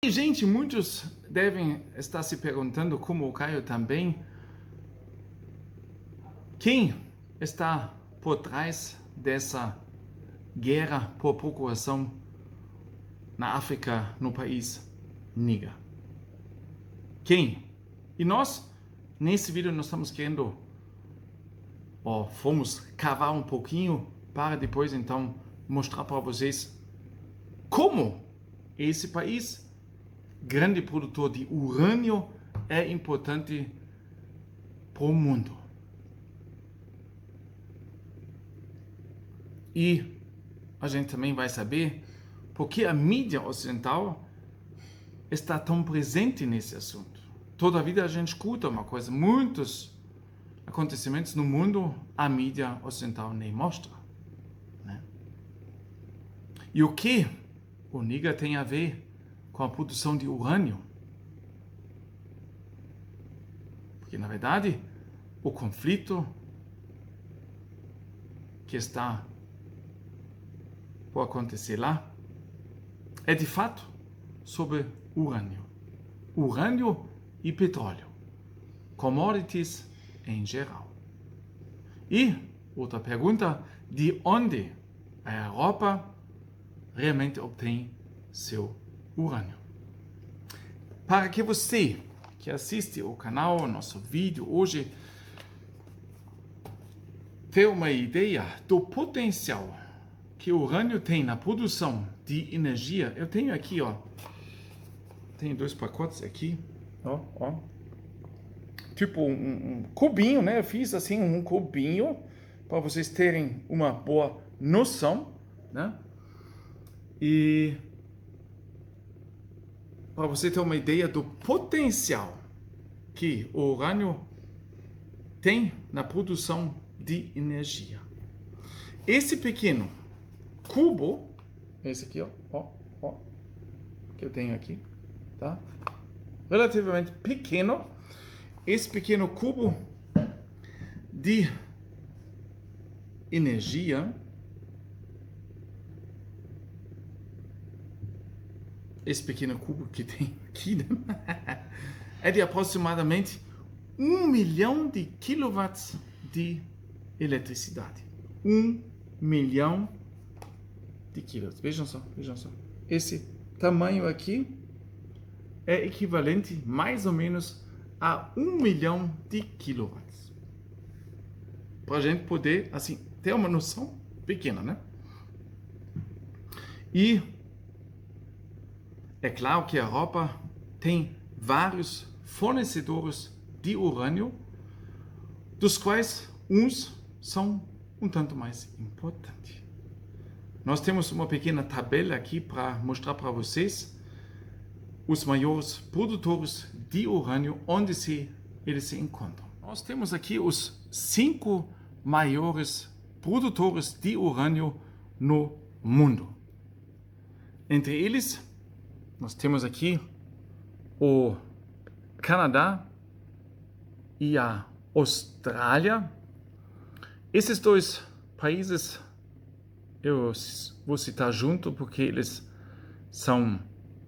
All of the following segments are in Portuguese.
E, gente, muitos devem estar se perguntando, como o Caio também, quem está por trás dessa guerra por procuração na África, no país Níger. Quem? E nós, nesse vídeo, nós estamos querendo, fomos cavar um pouquinho para depois, então, mostrar para vocês como esse país, grande produtor de urânio, é importante para o mundo. E a gente também vai saber por que a mídia ocidental está tão presente nesse assunto. Toda a vida a gente escuta uma coisa, muitos acontecimentos no mundo a mídia ocidental nem mostra, né? E o que o Níger tem a ver com a produção de urânio? Porque, na verdade, o conflito que está por acontecer lá é, de fato, sobre urânio. Urânio e petróleo. Commodities em geral. E, outra pergunta, de onde a Europa realmente obtém seu urânio? Para que você que assiste o canal, nosso vídeo hoje, tenha uma ideia do potencial que o urânio tem na produção de energia, eu tenho aqui, tenho 2 pacotes aqui, tipo um cubinho, né? Eu fiz assim um cubinho para vocês terem uma boa noção, né? E para você ter uma ideia do potencial que o urânio tem na produção de energia. Esse pequeno cubo, esse aqui, que eu tenho aqui, tá? Relativamente pequeno. Esse pequeno cubo de energia, esse pequeno cubo que tem aqui, né? É de aproximadamente 1 milhão de quilowatts de eletricidade. 1 milhão de quilos. Vejam só. Esse tamanho aqui é equivalente mais ou menos a 1 milhão de quilowatts. Para a gente poder, assim, ter uma noção pequena, né? E é claro que a Europa tem vários fornecedores de urânio, dos quais uns são um tanto mais importantes. Nós temos uma pequena tabela aqui para mostrar para vocês os maiores produtores de urânio, onde eles se encontram. Nós temos aqui os 5 maiores produtores de urânio no mundo. Entre eles, nós temos aqui o Canadá e a Austrália. Esses 2 países eu vou citar junto porque eles são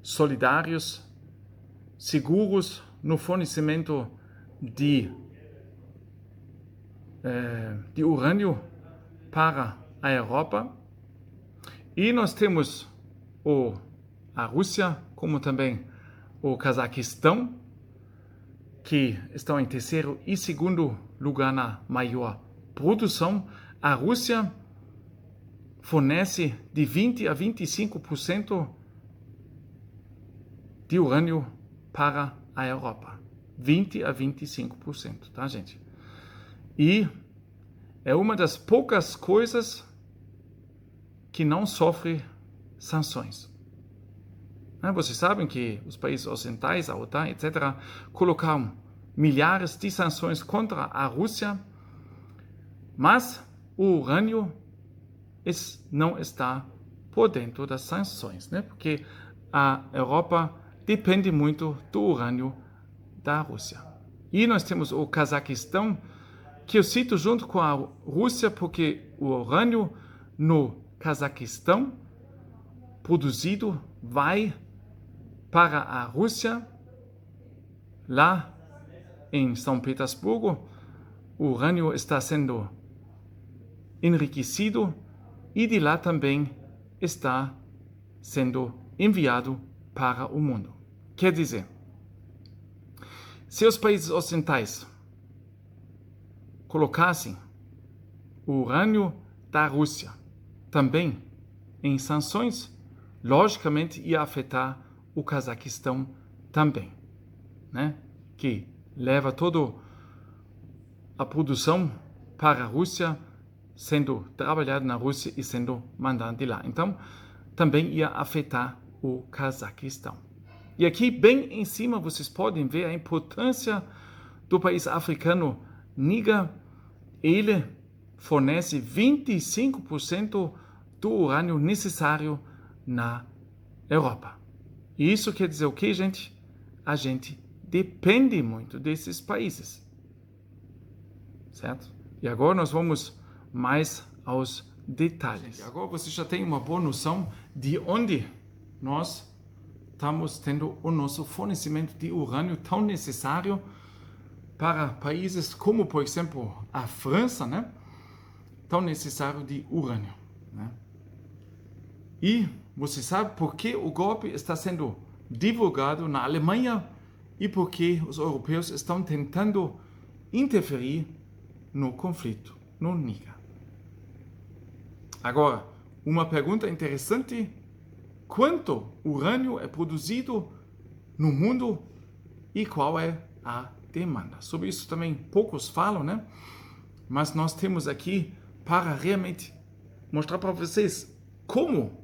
solidários, seguros no fornecimento de urânio para a Europa. E nós temos a Rússia, como também o Cazaquistão, que estão em terceiro e segundo lugar na maior produção. A Rússia fornece de 20 a 25% de urânio para a Europa. 20 a 25%, tá, gente? E é uma das poucas coisas que não sofre sanções. Vocês sabem que os países ocidentais, a OTAN, etc., colocaram milhares de sanções contra a Rússia, mas o urânio não está por dentro das sanções, né? Porque a Europa depende muito do urânio da Rússia. E nós temos o Cazaquistão, que eu cito junto com a Rússia, porque o urânio no Cazaquistão produzido vai para a Rússia, lá em São Petersburgo, o urânio está sendo enriquecido e de lá também está sendo enviado para o mundo. Quer dizer, se os países ocidentais colocassem o urânio da Rússia também em sanções, logicamente ia afetar o Cazaquistão também, né? Que leva toda a produção para a Rússia, sendo trabalhado na Rússia e sendo mandado de lá. Então, também ia afetar o Cazaquistão. E aqui, bem em cima, vocês podem ver a importância do país africano Níger. Ele fornece 25% do urânio necessário na Europa. E isso quer dizer o quê, gente? A gente depende muito desses países. Certo? E agora nós vamos mais aos detalhes. Agora você já tem uma boa noção de onde nós estamos tendo o nosso fornecimento de urânio tão necessário para países como, por exemplo, a França, né? Tão necessário de urânio, né? E você sabe por que o golpe está sendo divulgado na Alemanha e por que os europeus estão tentando interferir no conflito no Níger. Agora, uma pergunta interessante: quanto urânio é produzido no mundo e qual é a demanda? Sobre isso também poucos falam, né? Mas nós temos aqui para realmente mostrar para vocês como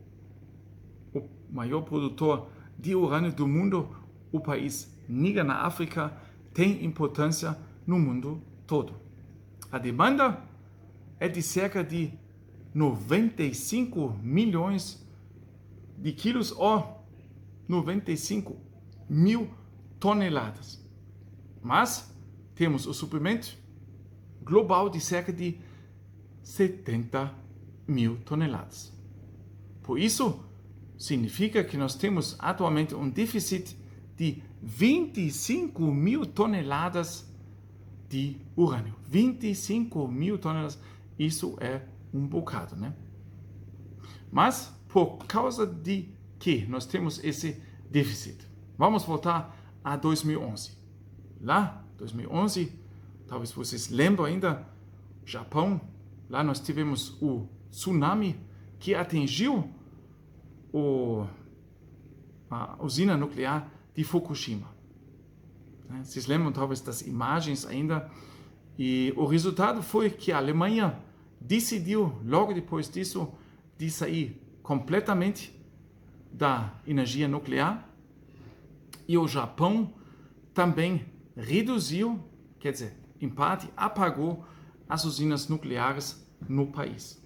o maior produtor de urânio do mundo, o país Níger na África, tem importância no mundo todo. A demanda é de cerca de 95 milhões de quilos ou 95 mil toneladas. Mas temos o suprimento global de cerca de 70 mil toneladas. Por isso, significa que nós temos atualmente um déficit de 25 mil toneladas de urânio. 25 mil toneladas, isso é um bocado, né? Mas, por causa de que nós temos esse déficit, vamos voltar a 2011. Lá, 2011, talvez vocês lembram ainda, Japão, lá nós tivemos o tsunami que atingiu a usina nuclear de Fukushima. Vocês lembram talvez das imagens ainda? E o resultado foi que a Alemanha decidiu, logo depois disso, de sair completamente da energia nuclear. E o Japão também reduziu, quer dizer, em parte apagou as usinas nucleares no país.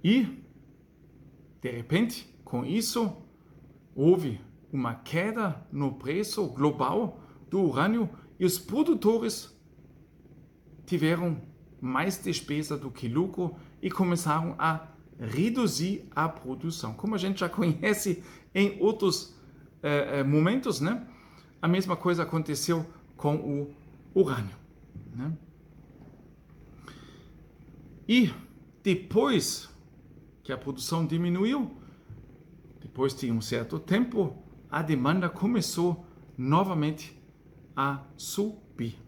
E, de repente, com isso, houve uma queda no preço global do urânio e os produtores tiveram mais despesa do que lucro e começaram a reduzir a produção. Como a gente já conhece em outros momentos, né? A mesma coisa aconteceu com o urânio, né? E depois que a produção diminuiu, depois de um certo tempo, a demanda começou novamente a subir.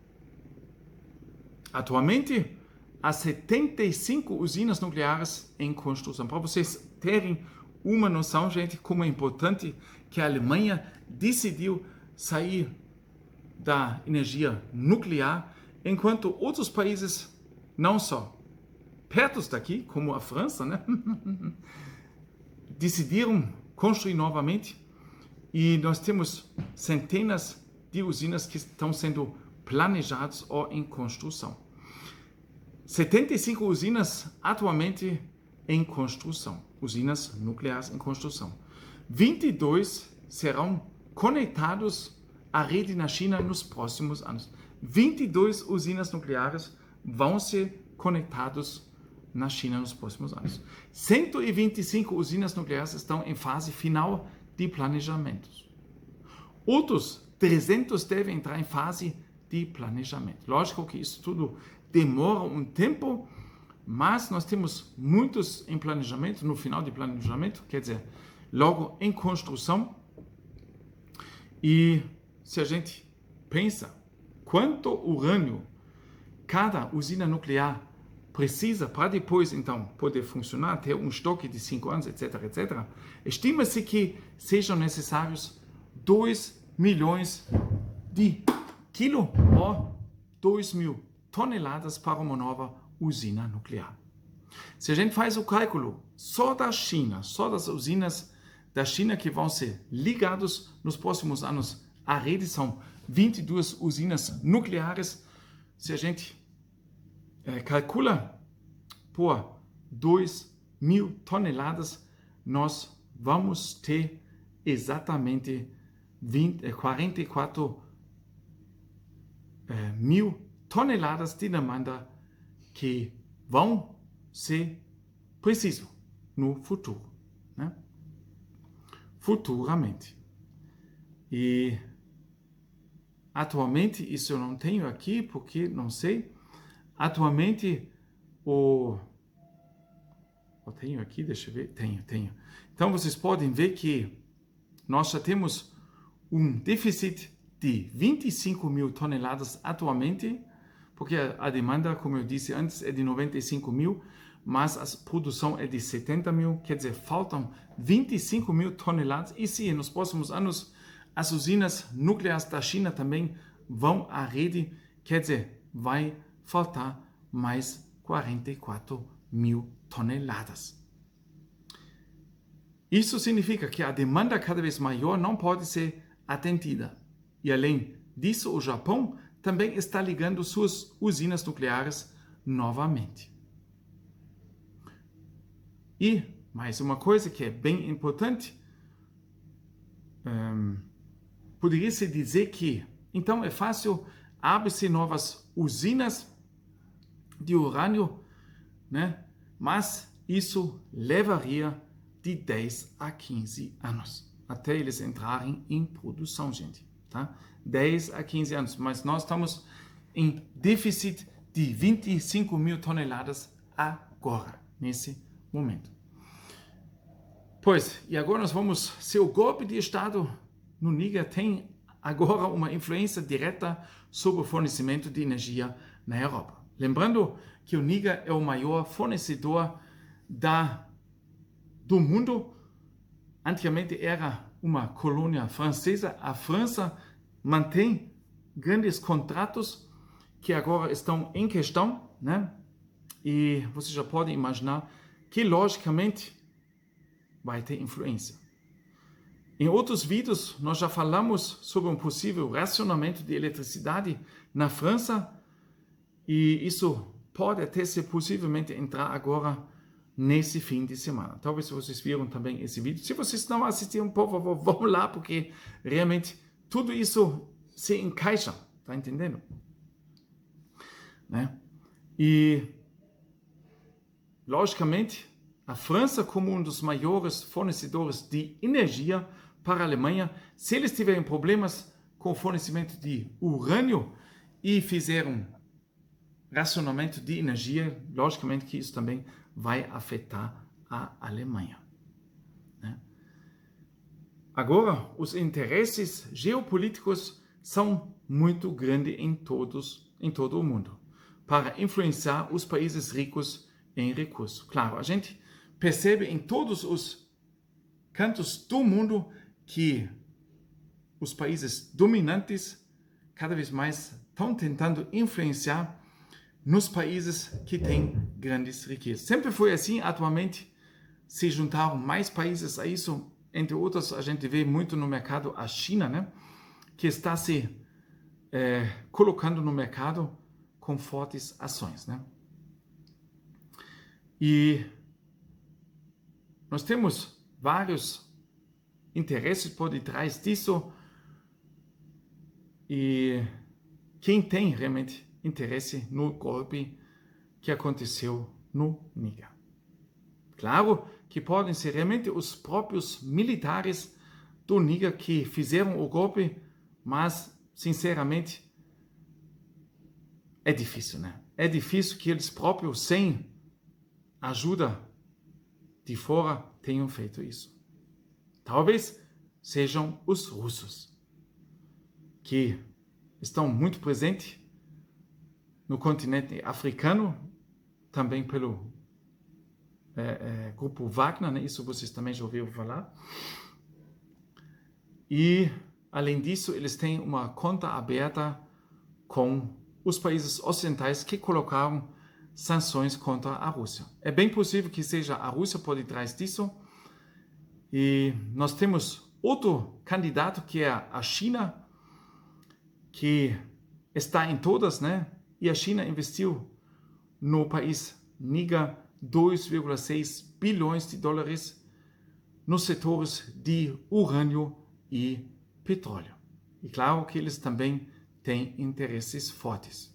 Atualmente, há 75 usinas nucleares em construção. Para vocês terem uma noção, gente, como é importante que a Alemanha decidiu sair da energia nuclear, enquanto outros países, não só perto daqui, como a França, né, decidiram construir novamente. E nós temos centenas de usinas que estão sendo planejadas ou em construção. 75 usinas atualmente em construção, usinas nucleares em construção. 22 serão conectados à rede na China nos próximos anos. 22 usinas nucleares vão ser conectadas na China nos próximos anos. 125 usinas nucleares estão em fase final de planejamentos. Outros 300 devem entrar em fase de planejamento. Lógico que isso tudo demora um tempo, mas nós temos muitos em planejamento, no final de planejamento, quer dizer, logo em construção. E se a gente pensa quanto urânio cada usina nuclear precisa para depois, então, poder funcionar, ter um estoque de 5 anos, etc., etc., estima-se que sejam necessários 2 milhões de quilos ou 2.000 toneladas para uma nova usina nuclear. Se a gente faz o cálculo só da China, só das usinas da China que vão ser ligadas nos próximos anos à rede, são 22 usinas nucleares. Se a gente calcula por 2.000 toneladas, nós vamos ter exatamente 44 mil toneladas de demanda que vão ser precisas no futuro, né? Futuramente. E atualmente, isso eu não tenho aqui porque não sei. Atualmente, eu tenho aqui, deixa eu ver, tenho. Então, vocês podem ver que nós já temos um déficit de 25 mil toneladas atualmente, porque a demanda, como eu disse antes, é de 95 mil, mas a produção é de 70 mil, quer dizer, faltam 25 mil toneladas. E se nos próximos anos as usinas nucleares da China também vão à rede, quer dizer, vai faltar mais 44 mil toneladas. Isso significa que a demanda cada vez maior não pode ser atendida. E além disso, o Japão também está ligando suas usinas nucleares novamente. E mais uma coisa que é bem importante, poderia-se dizer que, então é fácil, abre-se novas usinas de urânio, né? Mas isso levaria de 10 a 15 anos, até eles entrarem em produção, gente, tá? 10 a 15 anos, mas nós estamos em déficit de 25 mil toneladas agora, nesse momento. Pois, e agora nós vamos, se o golpe de Estado no Níger tem agora uma influência direta sobre o fornecimento de energia na Europa. Lembrando que o Níger é o maior fornecedor do mundo. Antigamente era uma colônia francesa. A França mantém grandes contratos que agora estão em questão, né? E você já pode imaginar que, logicamente, vai ter influência. Em outros vídeos, nós já falamos sobre um possível racionamento de eletricidade na França, e isso pode até ser possivelmente entrar agora nesse fim de semana. Talvez vocês viram também esse vídeo. Se vocês não assistiram, por favor, vão lá, porque realmente tudo isso se encaixa, tá entendendo? Né? E, logicamente, a França, como um dos maiores fornecedores de energia para a Alemanha, se eles tiverem problemas com o fornecimento de urânio e fizeram racionamento de energia, logicamente que isso também vai afetar a Alemanha, né? Agora, os interesses geopolíticos são muito grandes em todo o mundo, para influenciar os países ricos em recursos. Claro, a gente percebe em todos os cantos do mundo que os países dominantes cada vez mais estão tentando influenciar nos países que têm grandes riquezas. Sempre foi assim. Atualmente se juntaram mais países a isso. Entre outros, a gente vê muito no mercado a China, né, que está se colocando no mercado com fortes ações, né? E nós temos vários interesses por detrás disso, e quem tem realmente interesse no golpe que aconteceu no Níger. Claro que podem ser realmente os próprios militares do Níger que fizeram o golpe, mas, sinceramente, é difícil, né? É difícil que eles próprios, sem ajuda de fora, tenham feito isso. Talvez sejam os russos, que estão muito presentes no continente africano, também pelo grupo Wagner, né? Isso vocês também já ouviram falar. E, além disso, eles têm uma conta aberta com os países ocidentais que colocaram sanções contra a Rússia. É bem possível que seja a Rússia por detrás disso. E nós temos outro candidato que é a China, que está em todas, né? E a China investiu no país Níger 2,6 bilhões de dólares nos setores de urânio e petróleo. E claro que eles também têm interesses fortes.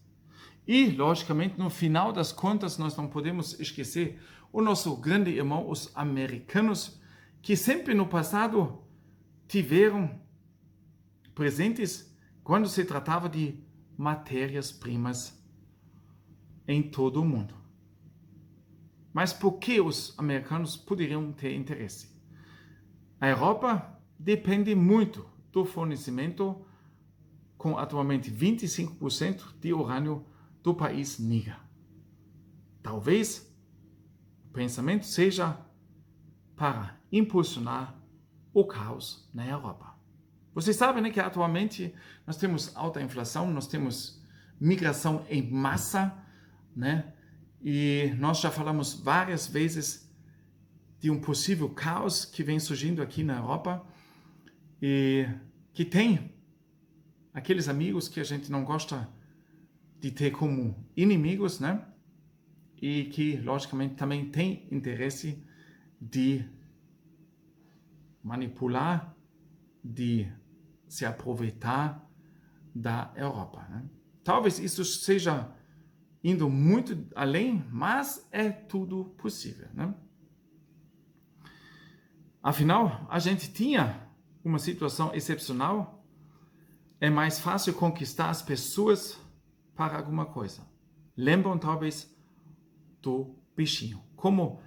E, logicamente, no final das contas, nós não podemos esquecer o nosso grande irmão, os americanos, que sempre no passado tiveram presentes quando se tratava de matérias-primas em todo o mundo. Mas por que os americanos poderiam ter interesse? A Europa depende muito do fornecimento, com atualmente 25% de urânio do país Níger. Talvez o pensamento seja para impulsionar o caos na Europa. Vocês sabem, né, que atualmente nós temos alta inflação, nós temos migração em massa, né? E nós já falamos várias vezes de um possível caos que vem surgindo aqui na Europa e que tem aqueles amigos que a gente não gosta de ter como inimigos, né? E que, logicamente, também tem interesse de manipular, de se aproveitar da Europa, né? Talvez isso seja indo muito além, mas é tudo possível, né? Afinal, a gente tinha uma situação excepcional. É mais fácil conquistar as pessoas para alguma coisa. Lembram talvez do bichinho. Como,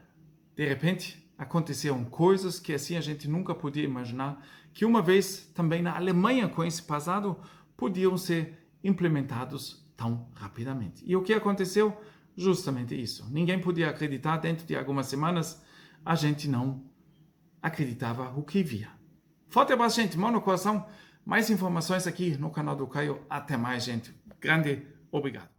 de repente, aconteceram coisas que assim a gente nunca podia imaginar, que uma vez também na Alemanha, com esse passado, podiam ser implementados tão rapidamente. E o que aconteceu? Justamente isso. Ninguém podia acreditar, dentro de algumas semanas, a gente não acreditava o que via. Forte abraço, gente. Mão no coração. Mais informações aqui no canal do Caio. Até mais, gente. Grande obrigado.